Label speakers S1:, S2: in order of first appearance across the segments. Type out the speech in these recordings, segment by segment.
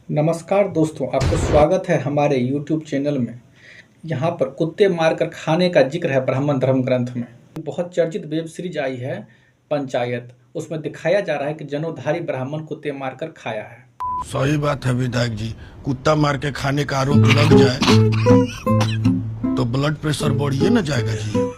S1: नमस्कार दोस्तों, आपको स्वागत है हमारे YouTube चैनल में। यहाँ पर कुत्ते मारकर खाने का जिक्र है ब्राह्मण धर्म ग्रंथ में। बहुत चर्चित वेब सीरीज आई है पंचायत। उसमें दिखाया जा रहा है कि जनेऊधारी ब्राह्मण कुत्ते मारकर खाया है।
S2: सही बात है विधायक जी। कुत्ता मार के खाने का आरोप लग जाए तो ब्लड प्रेशर बढ़िए न जाएगा जी।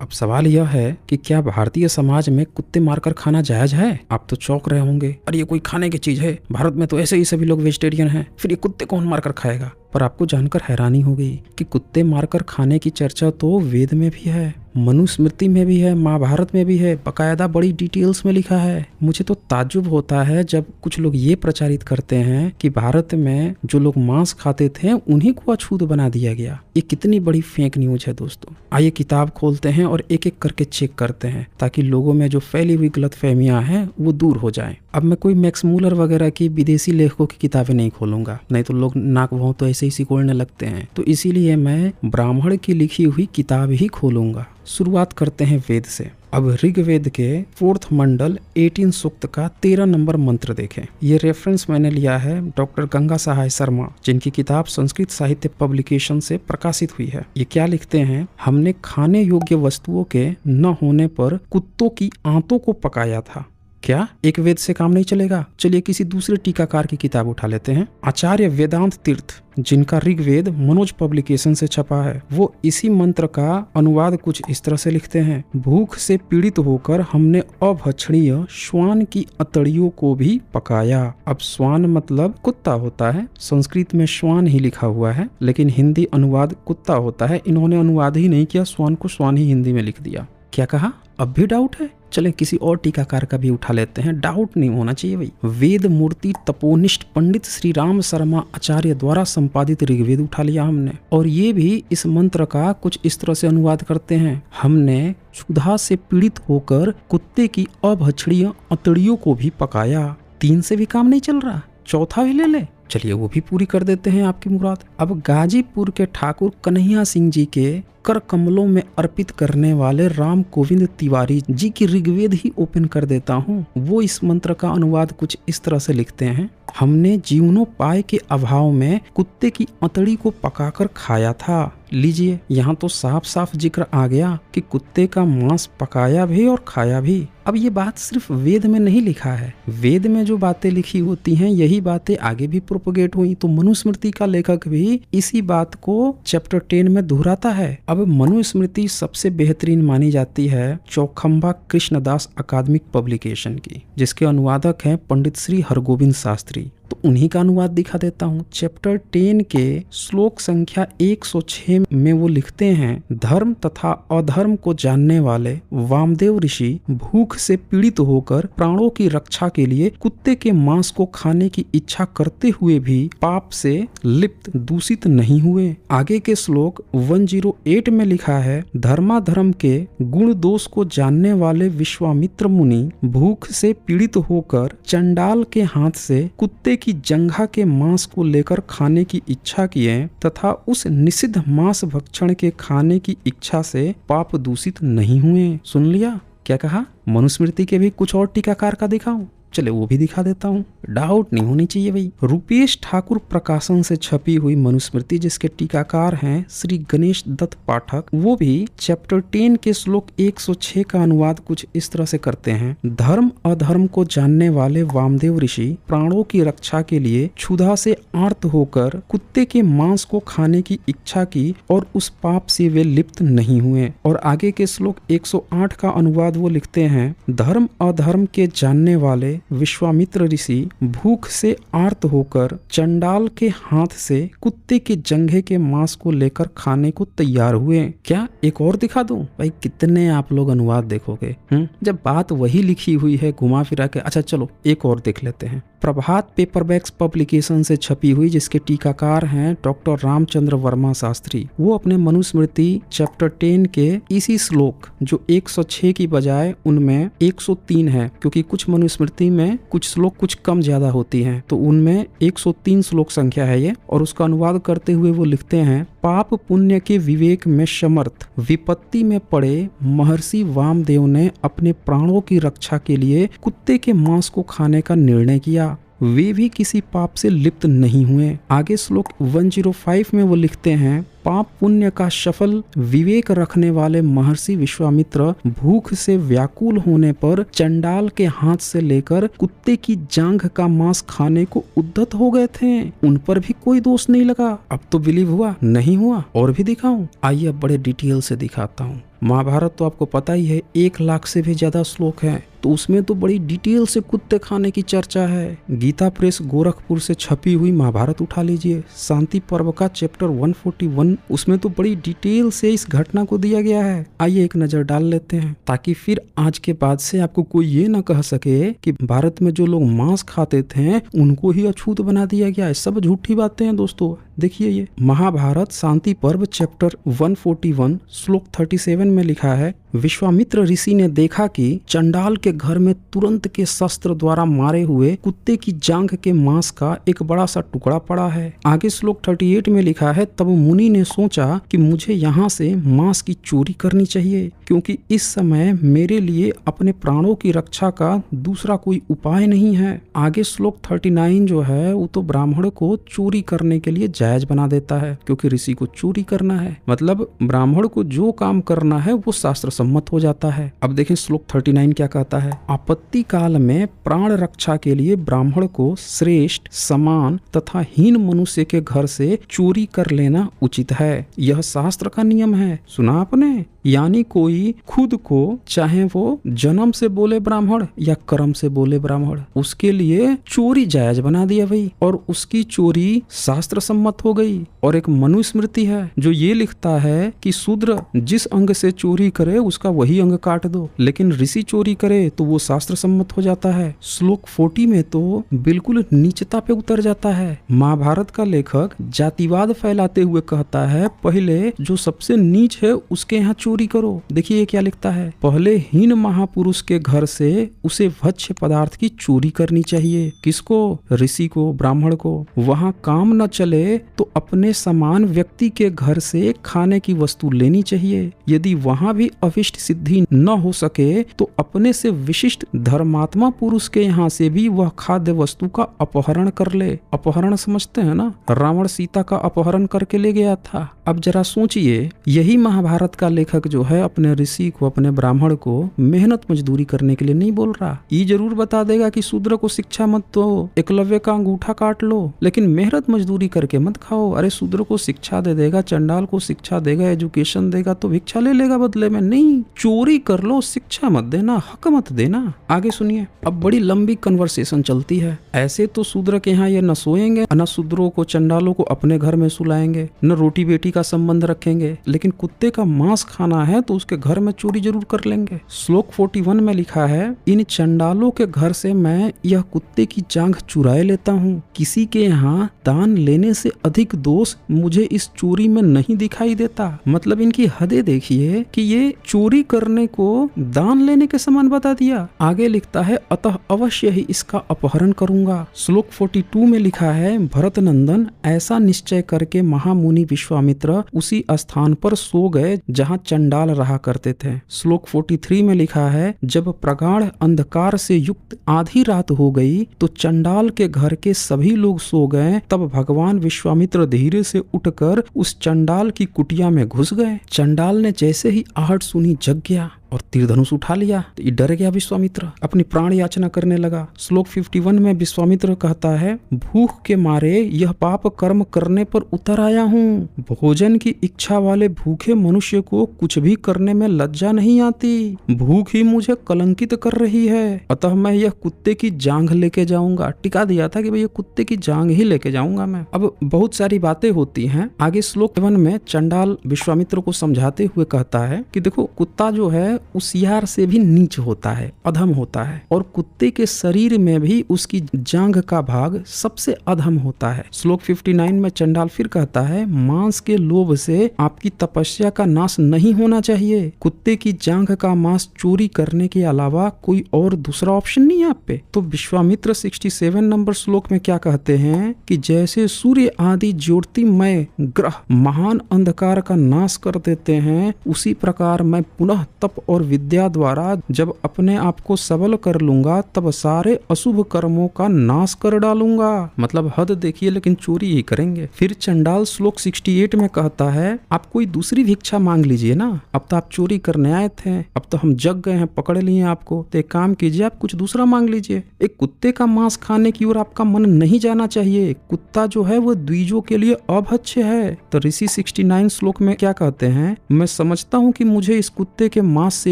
S3: अब सवाल यह है कि क्या भारतीय समाज में कुत्ते मारकर खाना जायज है? आप तो चौंक रहे होंगे, अरे ये कोई खाने की चीज है, भारत में तो ऐसे ही सभी लोग वेजिटेरियन हैं, फिर ये कुत्ते कौन मारकर खाएगा? पर आपको जानकर हैरानी होगी कि कुत्ते मारकर खाने की चर्चा तो वेद में भी है, मनुस्मृति में भी है, महाभारत में भी है, बकायदा बड़ी डिटेल्स में लिखा है। मुझे तो ताज्जुब होता है जब कुछ लोग ये प्रचारित करते हैं कि भारत में जो लोग मांस खाते थे उन्हीं को अछूत बना दिया गया। ये कितनी बड़ी फेक न्यूज है दोस्तों। आइए किताब खोलते हैं और एक एक करके चेक करते हैं ताकि लोगों में जो फैली हुई गलतफहमियां हैं वो दूर हो जाएं। अब मैं कोई मैक्स मूलर वगैरह की विदेशी लेखकों की किताबें नहीं खोलूंगा, नहीं तो लोग नाक भौं तो ऐसे ही सिकोड़ने लगते हैं। तो इसीलिए मैं ब्राह्मण की लिखी हुई किताब ही खोलूंगा। शुरुआत करते हैं वेद से। अब ऋग्वेद के 4th मंडल 18 सूक्त का 13 नंबर मंत्र देखें। ये रेफरेंस मैंने लिया है डॉक्टर गंगा सहाय शर्मा, जिनकी किताब संस्कृत साहित्य पब्लिकेशन से प्रकाशित हुई है। ये क्या लिखते हैं? हमने खाने योग्य वस्तुओं के न होने पर कुत्तों की आंतों को पकाया था। क्या एक वेद से काम नहीं चलेगा? चलिए किसी दूसरे टीकाकार की किताब उठा लेते हैं। आचार्य वेदांत तीर्थ, जिनका ऋग्वेद मनोज पब्लिकेशन से छपा है, वो इसी मंत्र का अनुवाद कुछ इस तरह से लिखते हैं। भूख से पीड़ित होकर हमने अभक्षणीय श्वान की अतड़ियों को भी पकाया। अब श्वान मतलब कुत्ता होता है, संस्कृत में श्वान ही लिखा हुआ है, लेकिन हिंदी अनुवाद कुत्ता होता है। इन्होंने अनुवाद ही नहीं किया, श्वान को श्वान ही हिंदी में लिख दिया। क्या कहा? अब भी डाउट है? चलें किसी और टीकाकार का भी उठा लेते हैं। डाउट नहीं होना चाहिए भाई। वेद मूर्ति तपोनिष्ठ पंडित श्री राम शर्मा आचार्य द्वारा संपादित ऋग्वेद उठा लिया हमने, और ये भी इस मंत्र का कुछ इस तरह से अनुवाद करते हैं। हमने क्षुधा से पीड़ित होकर कुत्ते की अभक्षणीय अतड़ियों को भी पकाया। 3 से भी काम नहीं चल रहा, चौथा भी ले ले। चलिए वो भी पूरी कर देते हैं आपकी मुराद। अब गाजीपुर के ठाकुर कन्हैया सिंह जी के कर कमलों में अर्पित करने वाले राम गोविंद तिवारी जी की ऋग्वेद ही ओपन कर देता हूँ। वो इस मंत्र का अनुवाद कुछ इस तरह से लिखते हैं। हमने जीवनोपाय के अभाव में कुत्ते की अतड़ी को पकाकर खाया था। लीजिए, यहाँ तो साफ साफ जिक्र आ गया कि कुत्ते का मांस पकाया भी और खाया भी। अब ये बात सिर्फ वेद में नहीं लिखा है, वेद में जो बातें लिखी होती हैं यही बातें आगे भी प्रोपोगेट हुई। तो मनुस्मृति का लेखक भी इसी बात को चैप्टर 10 में दोहराता है। अब मनुस्मृति सबसे बेहतरीन मानी जाती है चौखंबा कृष्णदास अकादमिक पब्लिकेशन की, जिसके अनुवादक हैं पंडित श्री हरगोविंद शास्त्री। तो उन्हीं का अनुवाद दिखा देता हूँ। चैप्टर 10 के श्लोक संख्या 106 में वो लिखते हैं, धर्म तथा अधर्म को जानने वाले वामदेव ऋषि भूख से पीड़ित होकर प्राणों की रक्षा के लिए कुत्ते के मांस को खाने की इच्छा करते हुए भी पाप से लिप्त दूषित नहीं हुए। आगे के श्लोक 108 में लिखा है, धर्माधर्म के गुण दोष को जानने वाले विश्वामित्र मुनि भूख से पीड़ित होकर चंडाल के हाथ से कुत्ते की जंघा के मांस को लेकर खाने की इच्छा किए तथा उस निषिद्ध मांस भक्षण के खाने की इच्छा से पाप दूषित नहीं हुए। सुन लिया? क्या कहा? मनुस्मृति के भी कुछ और टीकाकार का दिखाऊं? चले वो भी दिखा देता हूँ। डाउट नहीं होनी चाहिए भाई। रुपेश ठाकुर प्रकाशन से छपी हुई मनुस्मृति, जिसके टीकाकार हैं श्री गणेश दत्त पाठक, वो भी चैप्टर 10 के श्लोक 106 का अनुवाद कुछ इस तरह से करते हैं, धर्म अधर्म को जानने वाले वामदेव ऋषि प्राणों की रक्षा के लिए क्षुधा से आर्त होकर कुत्ते के मांस को खाने की इच्छा की और उस पाप से वे लिप्त नहीं हुए। और आगे के श्लोक 108 का अनुवाद वो लिखते हैं, धर्म अधर्म के जानने वाले विश्वामित्र ऋषि भूख से आर्त होकर चंडाल के हाथ से कुत्ते के जंघे के मांस को लेकर खाने को तैयार हुए। क्या एक और दिखा दूं? भाई कितने आप लोग अनुवाद देखोगे जब बात वही लिखी हुई है घुमा फिरा के। अच्छा चलो एक और देख लेते हैं। प्रभात पेपरबैक्स पब्लिकेशन से छपी हुई, जिसके टीकाकार हैं डॉक्टर रामचंद्र वर्मा शास्त्री, वो अपने मनुस्मृति चैप्टर 10 के इसी श्लोक जो 106 की बजाय उनमें 103 है, क्योंकि कुछ मनुस्मृति में कुछ श्लोक कुछ कम ज्यादा होती हैं, तो उनमें 103 श्लोक संख्या है ये। और उसका अनुवाद करते हुए वो लिखते हैं, पाप पुण्य के विवेक में समर्थ विपत्ति में पड़े महर्षि वामदेव ने अपने प्राणों की रक्षा के लिए कुत्ते के मांस को खाने का निर्णय किया। वे भी किसी पाप से लिप्त नहीं हुए। आगे श्लोक 105 में वो लिखते हैं, पाप पुण्य का सफल विवेक रखने वाले महर्षि विश्वामित्र भूख से व्याकुल होने पर चंडाल के हाथ से लेकर कुत्ते की जांघ का मांस खाने को उद्यत हो गए थे। उन पर भी कोई दोष नहीं लगा। अब तो बिलीव हुआ? नहीं हुआ? और भी दिखाऊं? आइए अब बड़े डिटेल से दिखाता हूँ। महाभारत तो आपको पता ही है, 1 लाख से भी ज्यादा श्लोक हैं, तो उसमें तो बड़ी डिटेल से कुत्ते खाने की चर्चा है। गीता प्रेस गोरखपुर से छपी हुई महाभारत उठा लीजिए, शांति पर्व का चैप्टर 141, उसमें तो बड़ी डिटेल से इस घटना को दिया गया है। आइए एक नजर डाल लेते हैं, ताकि फिर आज के बाद से आपको कोई ये ना कह सके कि भारत में जो लोग मांस खाते थे उनको ही अछूत बना दिया गया है। सब झूठी बातें हैं दोस्तों। देखिए, ये महाभारत शांति पर्व चैप्टर 141 श्लोक 37 में लिखा है, विश्वामित्र ऋषि ने देखा कि चंडाल के घर में तुरंत के शस्त्र द्वारा मारे हुए कुत्ते की जांघ के मांस का एक बड़ा सा टुकड़ा पड़ा है। आगे श्लोक 38 में लिखा है, तब मुनि ने सोचा कि मुझे यहाँ से मांस की चोरी करनी चाहिए, क्योंकि इस समय मेरे लिए अपने प्राणों की रक्षा का दूसरा कोई उपाय नहीं है। आगे श्लोक 39 जो है वो तो ब्राह्मण को चोरी करने के लिए जायज बना देता है, क्योंकि ऋषि को चोरी करना है, मतलब ब्राह्मण को जो काम करना है वो शास्त्र सम्मत हो जाता है। अब देखें श्लोक 39 क्या कहता है, आपत्ति काल में प्राण रक्षा के लिए ब्राह्मण को श्रेष्ठ, समान तथा हीन मनुष्य के घर से चोरी कर लेना उचित है। यह शास्त्र का नियम है। सुना आपने? यानी कोई खुद को, चाहे वो जन्म से बोले ब्राह्मण या कर्म से बोले ब्राह्मण, उसके लिए चोरी जायज बना दिया भाई, और उसकी चोरी शास्त्र सम्मत हो गई। और एक मनुस्मृति है जो ये लिखता है कि शूद्र जिस अंग से चोरी करे उसका वही अंग काट दो, लेकिन ऋषि चोरी करे तो वो शास्त्र सम्मत हो जाता है। श्लोक 40 में तो बिल्कुल नीचता पे उतर जाता है। महाभारत का लेखक जातिवाद फैलाते हुए कहता है, पहले जो सबसे नीच है उसके यहाँ चोरी करो। देखिए क्या लिखता है, पहले हीन महापुरुष के घर से उसे भक्ष्य पदार्थ की चोरी करनी चाहिए। किसको? ऋषि को, ब्राह्मण को। वहाँ काम न चले तो अपने समान व्यक्ति के घर से खाने की वस्तु लेनी चाहिए। यदि वहाँ भी अभिष्ट सिद्धि न हो सके तो अपने से विशिष्ट धर्मात्मा पुरुष के यहाँ से भी वह खाद्य वस्तु का अपहरण कर ले। अपहरण समझते हैं ना? रावण सीता का अपहरण करके ले गया था। अब जरा सोचिए, यही महाभारत का लेखक जो है अपने ऋषि को, अपने ब्राह्मण को मेहनत मजदूरी करने के लिए नहीं बोल रहा। ये जरूर बता देगा कि शूद्र को शिक्षा मत दो, एकलव्य का अंगूठा काट लो, लेकिन मेहनत मजदूरी करके मत खाओ। अरे शूद्र को शिक्षा दे देगा, चंडाल को शिक्षा देगा, एजुकेशन देगा तो भिक्षा ले लेगा बदले में। नहीं, चोरी कर लो, शिक्षा मत देना, हक मत देना। आगे सुनिए, अब बड़ी लंबी कन्वर्सेशन चलती है। ऐसे तो शूद्र के यहाँ ये न सोएंगे, न शूद्रों को, चंडालों को अपने घर में सुलाएंगे, न रोटी बेटी का संबंध रखेंगे, लेकिन कुत्ते का मांस खाना है तो उसके घर में चोरी जरूर कर लेंगे। श्लोक 41 में लिखा है, इन चंडालों के घर से मैं यह कुत्ते की जांघ चुराए लेता हूँ। किसी के यहाँ दान लेने से अधिक दोष मुझे इस चोरी में नहीं दिखाई देता। मतलब इनकी हदें देखिए कि ये चोरी करने को दान लेने के समान बता दिया। आगे लिखता है, अतः अवश्य ही इसका अपहरण करूंगा। श्लोक 42 में लिखा है, भरत नंदन ऐसा निश्चय करके महामुनि विश्वामित्र उसी स्थान पर सो गए जहाँ चंडाल रहा करते थे। श्लोक 43 में लिखा है, जब प्रगाढ़ अंधकार से युक्त आधी रात हो गई तो चंडाल के घर के सभी लोग सो गए। तब भगवान विश्वामित्र धीरे से उठकर उस चंडाल की कुटिया में घुस गए। चंडाल ने जैसे ही आहट सुनी जग गया और तीर धनुष उठा लिया। तो ये डर गया विश्वामित्र, अपनी प्राण याचना करने लगा। श्लोक 51 में विश्वामित्र कहता है, भूख के मारे यह पाप कर्म करने पर उतर आया हूँ। भोजन की इच्छा वाले भूखे मनुष्य को कुछ भी करने में लज्जा नहीं आती। भूख ही मुझे कलंकित कर रही है, अतः मैं यह कुत्ते की जांघ लेके जाऊंगा। टिका दिया था कि भाई ये कुत्ते की जांघ ही लेके जाऊंगा मैं। अब बहुत सारी बातें होती हैं। आगे श्लोक 7 में चंडाल विश्वामित्र को समझाते हुए कहता है कि देखो, कुत्ता जो है उसियार से भी नीच होता है, अधम होता है, और कुत्ते के शरीर में भी उसकी जांघ का भाग सबसे अधम होता है। श्लोक 59 में चंडाल फिर कहता है, मांस के लोभ से आपकी तपस्या का नाश नहीं होना चाहिए। कुत्ते की जांघ का मांस चोरी करने के अलावा कोई और दूसरा ऑप्शन नहीं है आप पे। तो विश्वामित्र 67 नंबर श्लोक में क्या कहते हैं कि जैसे सूर्य आदि ज्योतिमय ग्रह महान अंधकार का नाश कर देते हैं, उसी प्रकार मैं पुनः तप और विद्या द्वारा जब अपने आप को सबल कर लूंगा तब सारे अशुभ कर्मों का नाश कर डालूंगा। मतलब हद देखिए, लेकिन चोरी ही करेंगे। फिर चंडाल श्लोक 68 में कहता है आप कोई दूसरी भिक्षा मांग लीजिए ना, अब तो आप चोरी करने आए थे, अब तो हम जग गए हैं, पकड़ लिए आपको, तो एक काम कीजिए आप कुछ दूसरा मांग लीजिए। एक कुत्ते का मांस खाने की ओर आपका मन नहीं जाना चाहिए। कुत्ता जो है वो द्विजों के लिए अभक्ष्य है। तो ऋषि 69 श्लोक में क्या कहते हैं, मैं समझता हूँ कि मुझे इस कुत्ते के मांस से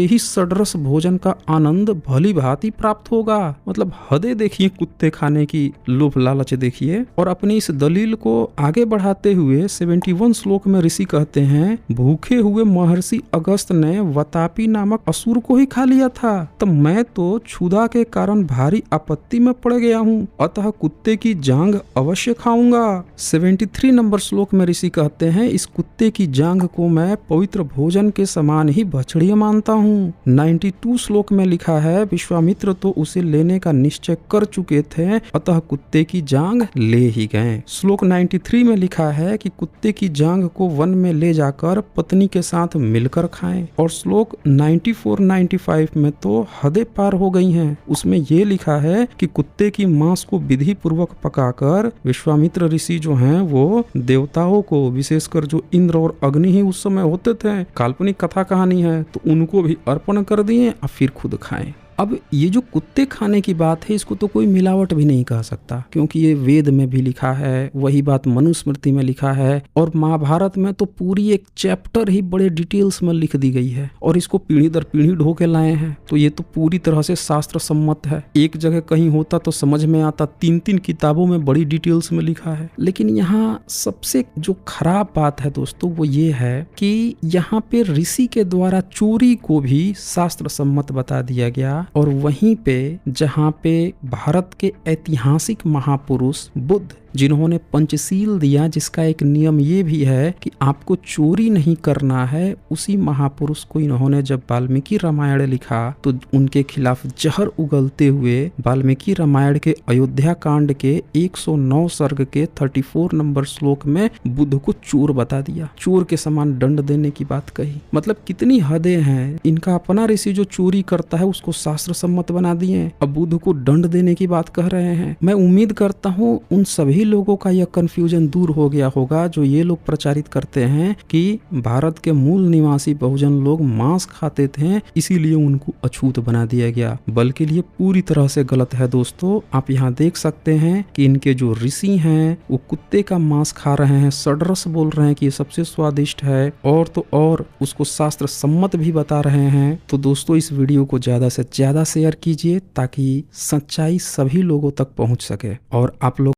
S3: ही सडरस भोजन का आनंद भली भांति प्राप्त होगा। मतलब हदे देखिए कुत्ते खाने की, लोभ लालच देखिए। और अपनी इस दलील को आगे बढ़ाते हुए 71 श्लोक में ऋषि कहते हैं भूखे हुए महर्षि अगस्त ने वतापी नामक असुर को ही खा लिया था, तब मैं तो क्षुधा के कारण भारी आपत्ति में पड़ गया हूँ, अतः कुत्ते की जांघ अवश्य खाऊंगा। 73 नंबर श्लोक में ऋषि कहते हैं इस कुत्ते की जांघ को मैं पवित्र भोजन के समान ही भक्षणीय मानता हूँ। 92 श्लोक में लिखा है विश्वामित्र तो उसे लेने का निश्चय कर चुके थे, अतः कुत्ते की जांघ ले ही गए। श्लोक 93 में लिखा है कि कुत्ते की जांघ को वन में ले जाकर पत्नी के साथ मिलकर खाएं। और श्लोक 94-95 में तो हदें पार हो गई हैं। उसमें ये लिखा है कि कुत्ते की मांस को विधि पूर्वक पकाकर विश्वामित्र ऋषि जो हैं वो देवताओं को, विशेषकर जो इंद्र और अग्नि ही उस समय होते थे, काल्पनिक कथा कहानी है, तो उनको भी अर्पण कर दिए और फिर खुद खाएं। अब ये जो कुत्ते खाने की बात है इसको तो कोई मिलावट भी नहीं कह सकता, क्योंकि ये वेद में भी लिखा है, वही बात मनुस्मृति में लिखा है, और महाभारत में तो पूरी एक चैप्टर ही बड़े डिटेल्स में लिख दी गई है, और इसको पीढ़ी दर पीढ़ी ढो के लाए हैं। तो ये तो पूरी तरह से शास्त्र सम्मत है। एक जगह कहीं होता तो समझ में आता, 3-3 किताबों में बड़ी डिटेल्स में लिखा है। लेकिन यहाँ सबसे जो खराब बात है दोस्तों वो ये है कि यहाँ पे ऋषि के द्वारा चोरी को भी शास्त्र सम्मत बता दिया गया, और वहीं पे जहाँ पे भारत के ऐतिहासिक महापुरुष बुद्ध जिन्होंने पंचशील दिया, जिसका एक नियम ये भी है कि आपको चोरी नहीं करना है, उसी महापुरुष को इन्होंने जब वाल्मीकि रामायण लिखा तो उनके खिलाफ जहर उगलते हुए वाल्मीकि रामायण के अयोध्या कांड के 109 सर्ग के 34 नंबर श्लोक में बुद्ध को चोर बता दिया, चोर के समान दंड देने की बात कही। मतलब कितनी हदें हैं। इनका अपना ऋषि जो चोरी करता है उसको शास्त्र सम्मत बना दिए, अब बुद्ध को दंड देने की बात कह रहे हैं। मैं उम्मीद करता हूँ उन सभी लोगों का यह कंफ्यूजन दूर हो गया होगा जो ये लोग प्रचारित करते हैं कि भारत के मूल निवासी बहुजन लोग मांस खाते थे इसीलिए उनको अछूत बना दिया गया, बल्कि ये पूरी तरह से गलत है दोस्तों। आप यहाँ देख सकते हैं कि इनके जो ऋषि हैं वो कुत्ते का मांस खा रहे हैं, सडरस बोल रहे हैं कि ये सबसे स्वादिष्ट है, और तो और उसको शास्त्र सम्मत भी बता रहे हैं। तो दोस्तों इस वीडियो को ज्यादा से ज्यादा शेयर कीजिए ताकि सच्चाई सभी लोगों तक पहुंच सके। और आप लोग